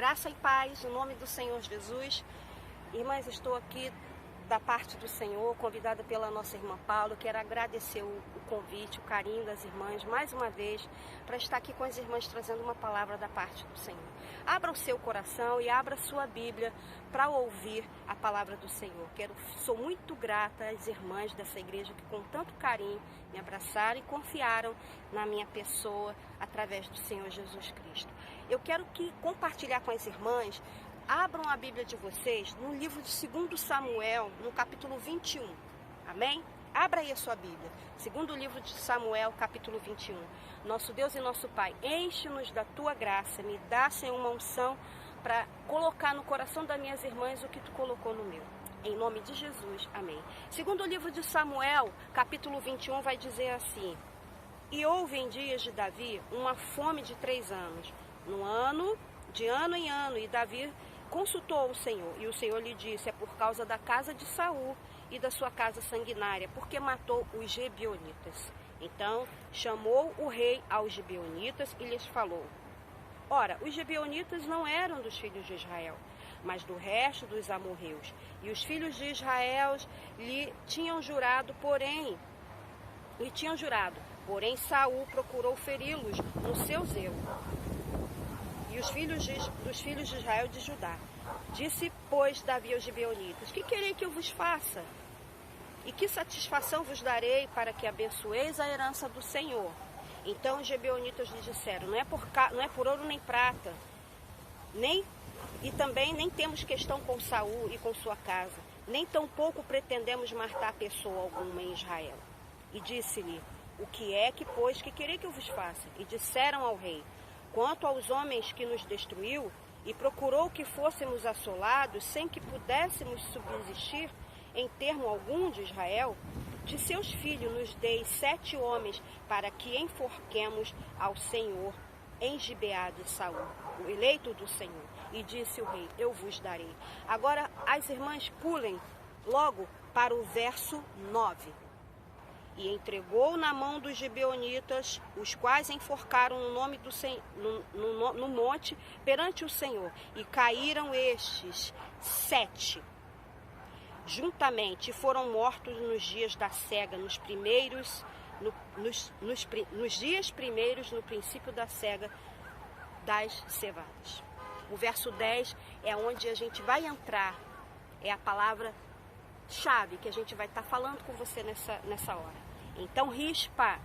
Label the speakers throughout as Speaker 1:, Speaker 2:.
Speaker 1: Graça e paz, no nome do Senhor Jesus. Irmãs, estou aqui da parte do Senhor, convidada pela nossa irmã Paula. Quero agradecer o convite, o carinho das irmãs, mais uma vez, para estar aqui com as irmãs trazendo uma palavra da parte do Senhor. Abra o seu coração e abra a sua Bíblia para ouvir a palavra do Senhor. Sou muito grata às irmãs dessa igreja que com tanto carinho me abraçaram e confiaram na minha pessoa através do Senhor Jesus Cristo. Eu quero compartilhar com as irmãs. Abram a Bíblia de vocês no livro de 2 Samuel, no capítulo 21. Amém? Abra aí a sua Bíblia. Segundo livro de Samuel, capítulo 21. Nosso Deus e nosso Pai, enche-nos da tua graça. Me dá, Senhor, uma unção para colocar no coração das minhas irmãs o que tu colocou no meu. Em nome de Jesus. Amém. Segundo livro de Samuel, capítulo 21, vai dizer assim: E houve em dias de Davi uma fome de 3 anos. De ano em ano, e Davi consultou o Senhor, e o Senhor lhe disse: é por causa da casa de Saul e da sua casa sanguinária, porque matou os gibeonitas. Então chamou o rei aos gibeonitas e lhes falou: Ora, os gibeonitas não eram dos filhos de Israel, mas do resto dos amorreus. E os filhos de Israel lhe tinham jurado, porém Saul procurou feri-los no seu zelo. E os dos filhos de Israel de Judá. Disse, pois, Davi aos gibeonitas: Que querei que eu vos faça? E que satisfação vos darei para que abençoeis a herança do Senhor? Então os gibeonitas lhe disseram: Não é por ouro nem prata, também nem temos questão com Saul e com sua casa, nem tampouco pretendemos matar pessoa alguma em Israel. E disse-lhe: O que é que, pois, que querei que eu vos faça? E disseram ao rei: Quanto aos homens que nos destruiu e procurou que fôssemos assolados sem que pudéssemos subsistir em termo algum de Israel, de seus filhos nos dei 7 homens para que enforquemos ao Senhor em Gibeá de Saul, o eleito do Senhor. E disse o rei: Eu vos darei. Agora as irmãs pulem logo para o verso 9. E entregou na mão dos gibeonitas, os quais enforcaram no monte perante o Senhor. E caíram estes 7 juntamente, e foram mortos nos dias da cega, nos dias primeiros, no princípio da cega das cevadas. O verso 10 é onde a gente vai entrar, é a palavra-chave que a gente vai estar falando com você nessa hora. Então Rispa,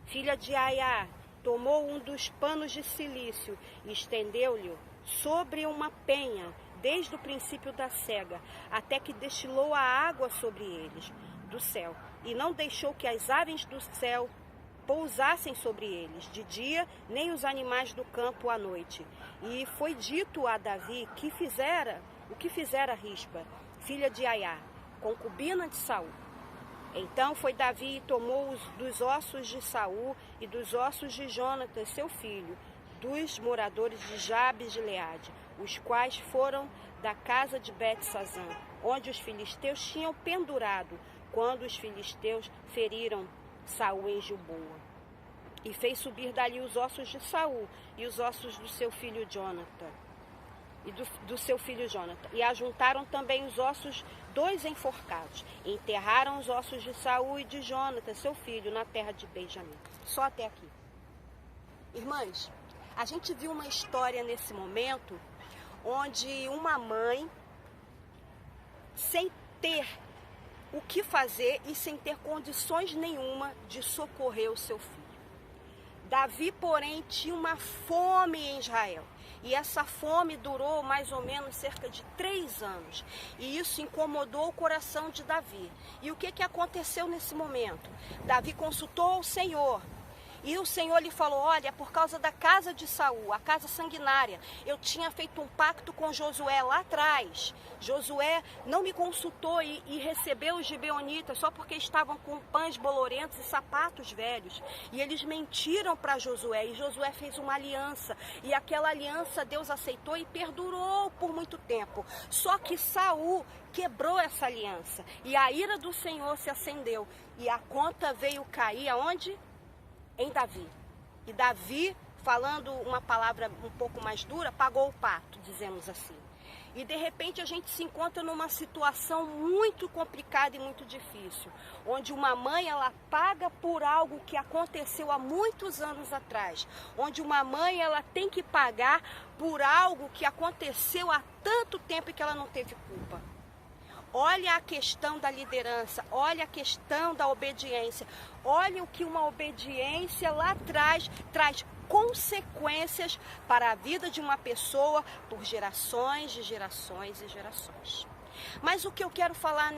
Speaker 1: filha de Aiá, tomou um dos panos de cilício e estendeu-lhe sobre uma penha, desde o princípio da cega, até que destilou a água sobre eles, do céu, e não deixou que as aves do céu pousassem sobre eles, de dia, nem os animais do campo à noite. E foi dito a Davi o que fizera Rispa, filha de Aiá, concubina de Saul. Então foi Davi e tomou dos ossos de Saul e dos ossos de Jonatas, seu filho, dos moradores de Jabes de Gileade, os quais foram da casa de Bet-Sazã, onde os filisteus tinham pendurado, quando os filisteus feriram Saul em Gilboa. E fez subir dali os ossos de Saul e os ossos do seu filho Jonatã. E ajuntaram também os ossos dos enforcados. E enterraram os ossos de Saul e de Jonatã, seu filho, na terra de Benjamim. Só até aqui. Irmãs, a gente viu uma história nesse momento onde uma mãe, sem ter o que fazer e sem ter condições nenhuma de socorrer o seu filho. Davi, porém, tinha uma fome em Israel. E essa fome durou mais ou menos cerca de 3 anos. E isso incomodou o coração de Davi. E o que aconteceu nesse momento? Davi consultou o Senhor. E o Senhor lhe falou: olha, por causa da casa de Saul, a casa sanguinária, eu tinha feito um pacto com Josué lá atrás. Josué não me consultou e recebeu os gibeonitas só porque estavam com pães bolorentos e sapatos velhos. E eles mentiram para Josué, e Josué fez uma aliança. E aquela aliança Deus aceitou e perdurou por muito tempo. Só que Saul quebrou essa aliança. E a ira do Senhor se acendeu. E a conta veio cair aonde? Em Davi. E Davi falando uma palavra um pouco mais dura, pagou o pato, dizemos assim. E de repente a gente se encontra numa situação muito complicada e muito difícil, onde uma mãe ela paga por algo que aconteceu há muitos anos atrás, onde uma mãe ela tem que pagar por algo que aconteceu há tanto tempo e que ela não teve culpa. Olha a questão da liderança, olha a questão da obediência, olha o que uma obediência lá atrás traz consequências para a vida de uma pessoa por gerações e gerações e gerações. Mas o que eu quero falar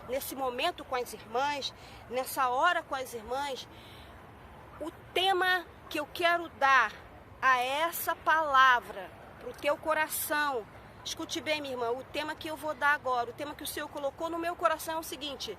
Speaker 1: nesse momento com as irmãs, nessa hora com as irmãs, o tema que eu quero dar a essa palavra para o teu coração, escute bem, minha irmã, o tema que eu vou dar agora, o tema que o Senhor colocou no meu coração é o seguinte: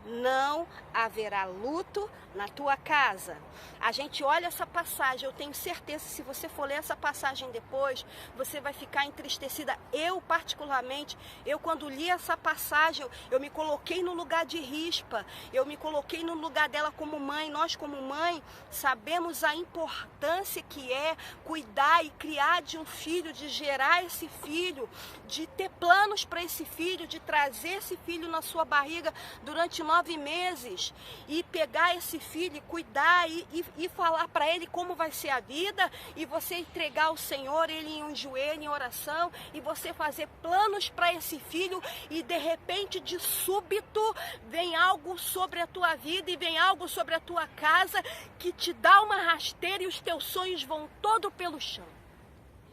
Speaker 1: não haverá luto na tua casa. A gente olha essa passagem, eu tenho certeza que se você for ler essa passagem depois, você vai ficar entristecida. Eu particularmente, quando li essa passagem, eu me coloquei no lugar de Rispa, eu me coloquei no lugar dela como mãe. Nós como mãe sabemos a importância que é cuidar e criar de um filho, de gerar esse filho, de ter planos para esse filho, de trazer esse filho na sua barriga durante 9 meses e pegar esse filho e cuidar e falar para ele como vai ser a vida, e você entregar ao Senhor ele em um joelho, em oração, e você fazer planos para esse filho, e de repente, de súbito, vem algo sobre a tua vida e vem algo sobre a tua casa que te dá uma rasteira e os teus sonhos vão todo pelo chão.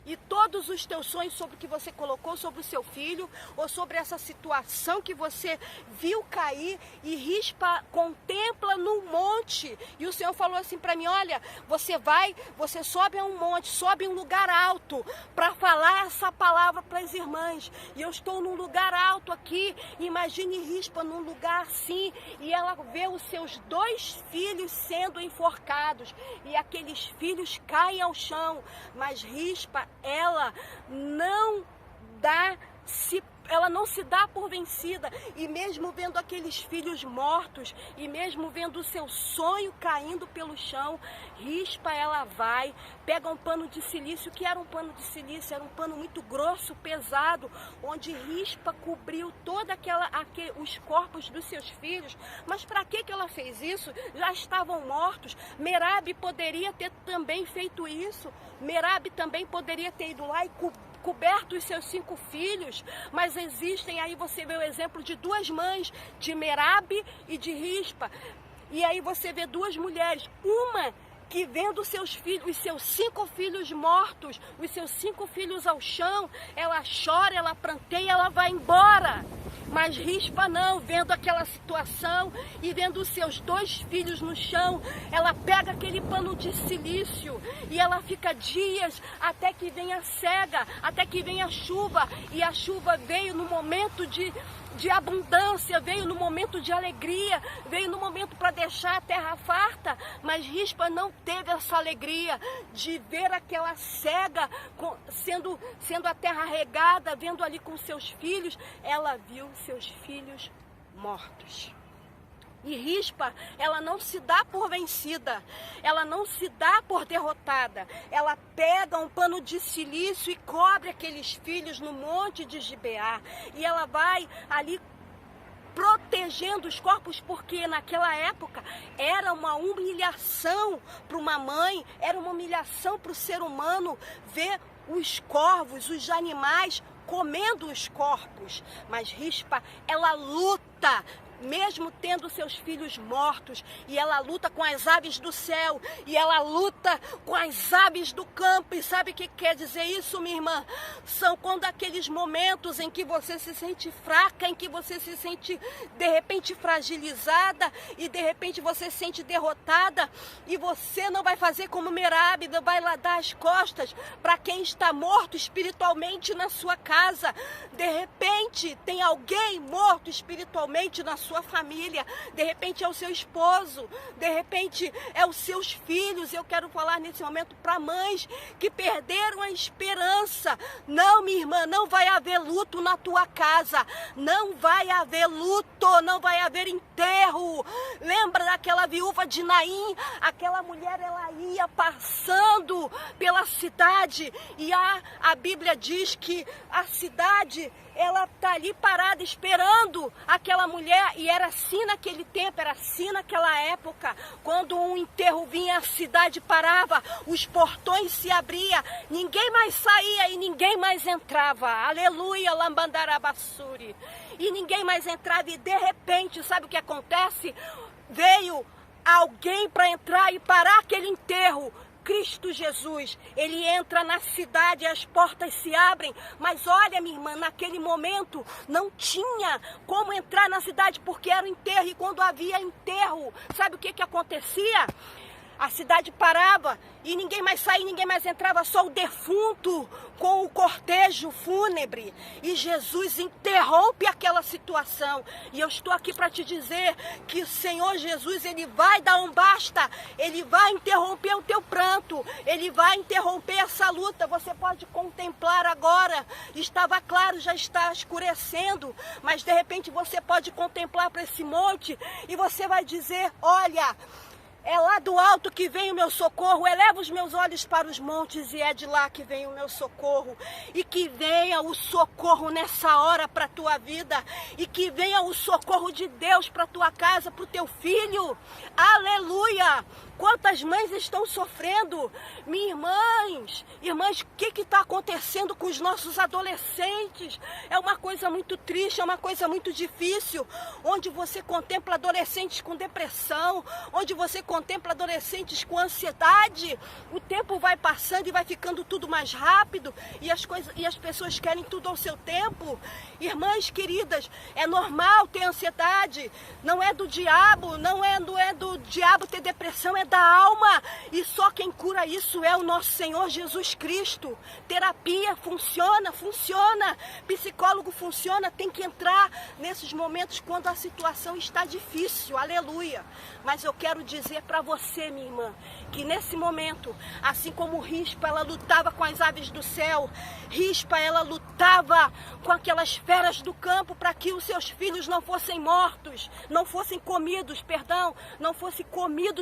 Speaker 1: E todos os teus sonhos sobre o que você colocou sobre o seu filho, ou sobre essa situação que você viu cair, e Rispa contempla no monte. E o Senhor falou assim para mim: olha, você sobe a um monte, sobe em um lugar alto, para falar essa palavra para as irmãs. E eu estou num lugar alto aqui, imagine Rispa num lugar assim, e ela vê os seus 2 filhos sendo enforcados, e aqueles filhos caem ao chão, mas Rispa, ela não se dá por vencida, e mesmo vendo aqueles filhos mortos, e mesmo vendo o seu sonho caindo pelo chão, Rispa, ela vai, pega um pano de silício, que era um pano de silício, era um pano muito grosso, pesado, onde Rispa cobriu os corpos dos seus filhos. Mas para que ela fez isso? Já estavam mortos. Merabe poderia ter também feito isso, Merabe também poderia ter ido lá e coberto os seus 5 filhos, mas existem, aí você vê o exemplo de 2 mães, de Merabe e de Rispa, e aí você vê 2 mulheres, uma que vendo os seus 5 filhos mortos, os seus 5 filhos ao chão, ela chora, ela pranteia, ela vai embora. Mas Rispa não, vendo aquela situação e vendo os seus 2 filhos no chão, ela pega aquele pano de silício e ela fica dias até que venha a cega, até que venha a chuva. E a chuva veio no momento de abundância, veio no momento de alegria, veio no momento para deixar a terra farta, mas Rispa não teve essa alegria de ver aquela cega sendo a terra regada, vendo ali com seus filhos. Ela viu seus filhos mortos. E Rispa, ela não se dá por vencida, ela não se dá por derrotada. Ela pega um pano de silício e cobre aqueles filhos no monte de Gibeá. E ela vai ali protegendo os corpos, porque naquela época era uma humilhação para uma mãe, era uma humilhação para o ser humano ver os corvos, os animais comendo os corpos. Mas Rispa, ela luta, mesmo tendo seus filhos mortos, e ela luta com as aves do céu, e ela luta com as aves do campo. E sabe o que quer dizer isso, minha irmã? São quando aqueles momentos em que você se sente fraca, em que você se sente de repente fragilizada, e de repente você se sente derrotada, e você não vai fazer como Merabe, não vai lá dar as costas para quem está morto espiritualmente na sua casa. De repente tem alguém morto espiritualmente na sua sua família, de repente é o seu esposo, de repente é os seus filhos. Eu quero falar nesse momento para mães que perderam a esperança. Não, minha irmã, não vai haver luto na tua casa, não vai haver luto, não vai haver enterro. Lembra daquela viúva de Naim? Aquela mulher, ela ia passando pela cidade e a Bíblia diz que a cidade, ela está ali parada esperando aquela mulher. E era assim naquele tempo, era assim naquela época. Quando um enterro vinha, a cidade parava, os portões se abriam, ninguém mais saía e ninguém mais entrava. Aleluia, lambandarabassuri. E ninguém mais entrava e de repente, sabe o que acontece? Veio alguém para entrar e parar aquele enterro. Cristo Jesus, ele entra na cidade e as portas se abrem. Mas olha, minha irmã, naquele momento não tinha como entrar na cidade porque era o enterro. E quando havia enterro, sabe o que acontecia? A cidade parava e ninguém mais saía, ninguém mais entrava, só o defunto com o cortejo fúnebre. E Jesus interrompe aquela situação. E eu estou aqui para te dizer que o Senhor Jesus, ele vai dar um basta, ele vai interromper o teu pranto, ele vai interromper essa luta. Você pode contemplar agora, estava claro, já está escurecendo, mas de repente você pode contemplar para esse monte e você vai dizer: olha, é lá do alto que vem o meu socorro. Eleva os meus olhos para os montes e é de lá que vem o meu socorro. E que venha o socorro nessa hora para a tua vida. E que venha o socorro de Deus para a tua casa, para o teu filho. Aleluia! Quantas mães estão sofrendo? Minhas irmãs, o que está acontecendo com os nossos adolescentes? É uma coisa muito triste, é uma coisa muito difícil. Onde você contempla adolescentes com depressão, onde você contempla adolescentes com ansiedade. O tempo vai passando e vai ficando tudo mais rápido e as pessoas querem tudo ao seu tempo. Irmãs queridas, é normal ter ansiedade, não é do diabo, não é do diabo ter depressão, é da alma. E só quem cura isso é o nosso Senhor Jesus Cristo. Terapia funciona. Psicólogo funciona, tem que entrar nesses momentos quando a situação está difícil. Aleluia. Mas eu quero dizer para você, minha irmã, que nesse momento, assim como Rispa, ela lutava com as aves do céu, Rispa, ela lutava com aquelas feras do campo para que os seus filhos não fossem mortos, não fossem comidos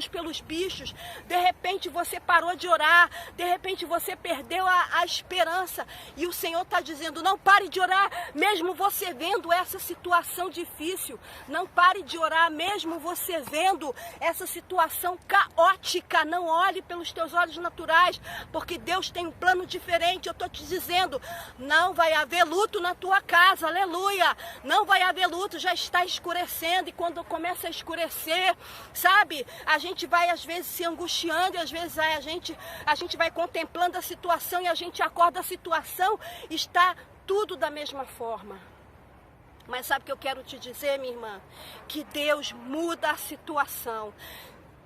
Speaker 1: pelos bichos. De repente você parou de orar, de repente você perdeu a esperança e o Senhor está dizendo: não pare de orar, mesmo você vendo essa situação difícil, não pare de orar, mesmo você vendo essa situação caótica. Não olhe pelos teus olhos naturais, porque Deus tem um plano diferente. Eu estou te dizendo, não vai haver luto na tua casa, aleluia, não vai haver luto, já está escurecendo, e quando começa a escurecer, sabe, a gente vai às vezes se angustiando, e às vezes a gente vai contemplando a situação, e a gente acorda, a situação está tudo da mesma forma. Mas sabe o que eu quero te dizer, minha irmã? Que Deus muda a situação.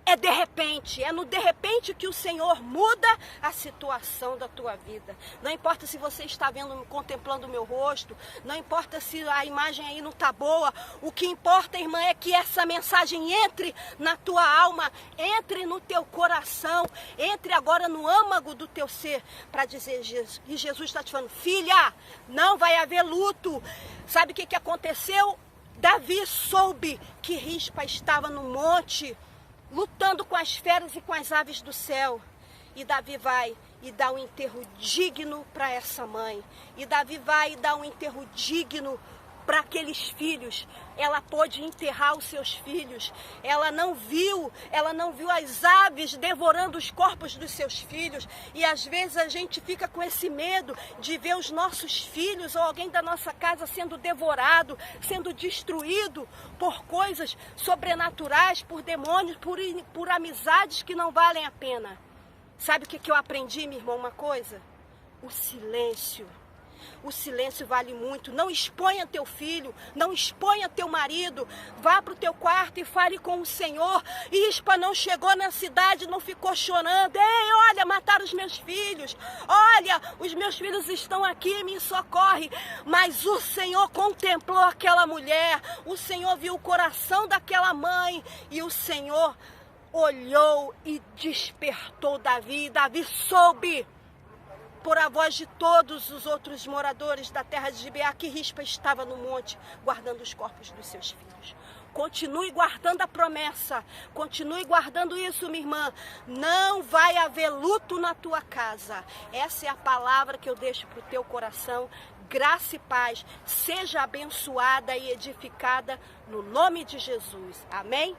Speaker 1: É de repente, é no de repente que o Senhor muda a situação da tua vida. Não importa se você está contemplando o meu rosto, não importa se a imagem aí não está boa. O que importa, irmã, é que essa mensagem entre na tua alma, entre no teu coração, entre agora no âmago do teu ser, para dizer, e Jesus está te falando: filha, não vai haver luto. Sabe o que aconteceu? Davi soube que Rispa estava no monte, lutando com as feras e com as aves do céu. E Davi vai e dá um enterro digno para essa mãe. E Davi vai e dá um enterro digno para aqueles filhos. Ela pôde enterrar os seus filhos. Ela não viu as aves devorando os corpos dos seus filhos. E às vezes a gente fica com esse medo de ver os nossos filhos ou alguém da nossa casa sendo devorado, sendo destruído por coisas sobrenaturais, por demônios, por amizades que não valem a pena. Sabe o que eu aprendi, minha irmã? Uma coisa: o silêncio. O silêncio vale muito. Não exponha teu filho, não exponha teu marido. Vá para o teu quarto e fale com o Senhor. Ispa não chegou na cidade, não ficou chorando. Ei, olha, mataram os meus filhos. Olha, os meus filhos estão aqui, me socorre. Mas o Senhor contemplou aquela mulher. O Senhor viu o coração daquela mãe. E o Senhor olhou e despertou Davi. Davi soube, por a voz de todos os outros moradores da terra de Gibeá, que Rispa estava no monte, guardando os corpos dos seus filhos. Continue guardando a promessa, continue guardando isso, minha irmã. Não vai haver luto na tua casa. Essa é a palavra que eu deixo para o teu coração. Graça e paz, seja abençoada e edificada no nome de Jesus. Amém?